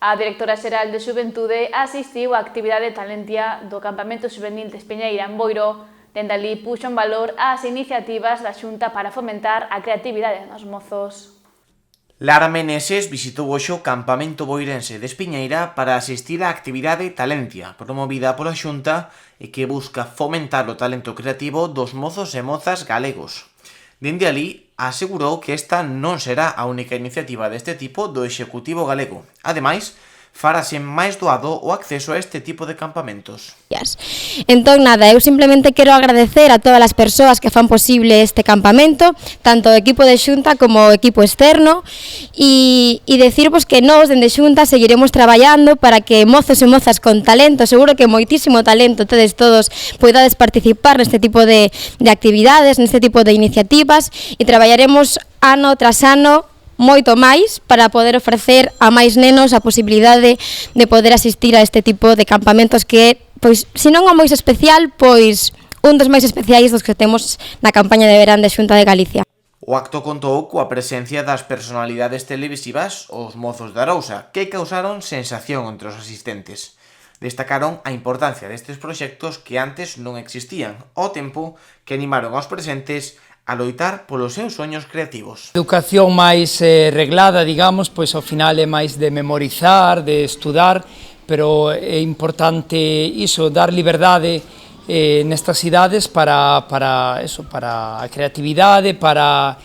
A directora xeral de Xuventude asistiu á actividade Talentia do Campamento Xuvenil de Espeñeira en Boiro. Dende ali puxo en valor as iniciativas da Xunta para fomentar a creatividade dos mozos. Lara Meneses visitou hoxe o Campamento Boirense de Espiñeira para asistir á actividade Talentia, promovida pola Xunta e que busca fomentar o talento creativo dos mozos e mozas galegos. Dende ali, asegurou que esta non será a única iniciativa deste tipo do Executivo galego. Ademais, farase máis doado o acceso a este tipo de campamentos. Entón, nada, eu simplemente quero agradecer a todas as persoas que fan posible este campamento, tanto o equipo de Xunta como o equipo externo, e decirvos que nós, dende Xunta, seguiremos traballando para que mozos e mozas con talento, seguro que moitísimo talento, tedes todos, poidades participar neste tipo de actividades, neste tipo de iniciativas, e traballaremos ano tras ano moito máis para poder ofrecer a máis nenos a posibilidade de poder asistir a este tipo de campamentos que, pois, se non o máis especial, pois un dos máis especiais dos que temos na campaña de verán de Xunta de Galicia. O acto contou coa presencia das personalidades televisivas, os mozos de Arousa, que causaron sensación entre os asistentes. Destacaron a importancia destes proxectos que antes non existían, ao tempo que animaron aos presentes a loitar polos seus soños creativos. Educación máis reglada, digamos, pois ao final é máis de memorizar, de estudar, pero é importante iso, dar liberdade nestas idades para a creatividade, para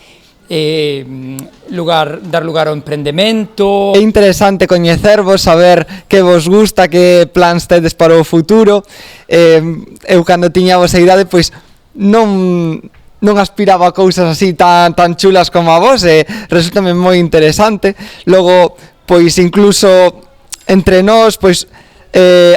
dar lugar ao emprendemento. É interesante coñecervos, saber que vos gusta, que plans tedes para o futuro. Eu cando tiña a vosa idade, pois non aspiraba a cousas así tan chulas como a vos, e resultame moi interesante. Logo, pois incluso entre nós, pois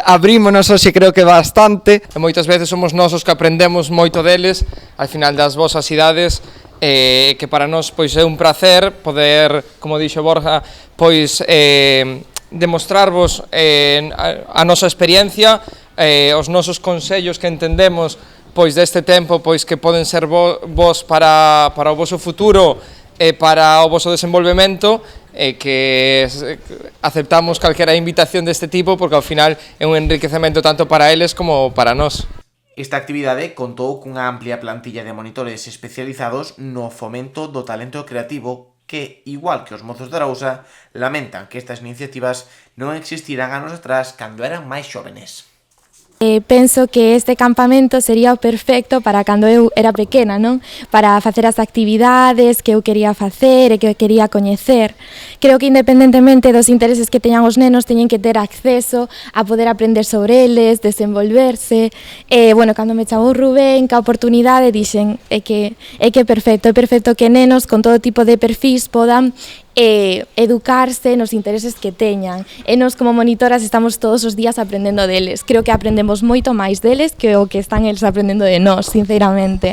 abrímonos hoxe, creo que bastante. E moitas veces somos nós os que aprendemos moito deles ao final das vosas idades, que para nós pois é un placer poder, como dixo Borja, pois demostrarvos a nosa experiencia, os nosos consellos que entendemos pois deste tempo, pois que poden ser vos para o voso futuro e para o voso desenvolvemento, e que aceptamos calquera invitación deste tipo porque ao final é un enriquecemento tanto para eles como para nós. Esta actividade contou cunha amplia plantilla de monitores especializados no fomento do talento creativo que, igual que os mozos de Arousa, lamentan que estas iniciativas non existiran anos atrás cando eran máis xóvenes. Penso que este campamento sería o perfecto para cando eu era pequena, non? Para facer as actividades que eu quería facer e que eu quería coñecer. Creo que independentemente dos intereses que teñan os nenos, teñen que ter acceso a poder aprender sobre eles, desenvolverse. Bueno, cando me chamou Rubén, que a oportunidade, dixen é que é perfecto que nenos con todo tipo de perfis podan educarse nos intereses que teñan, e nos como monitoras estamos todos os días aprendendo deles. Creo que aprendemos moito máis deles que o que están eles aprendendo de nós, sinceramente.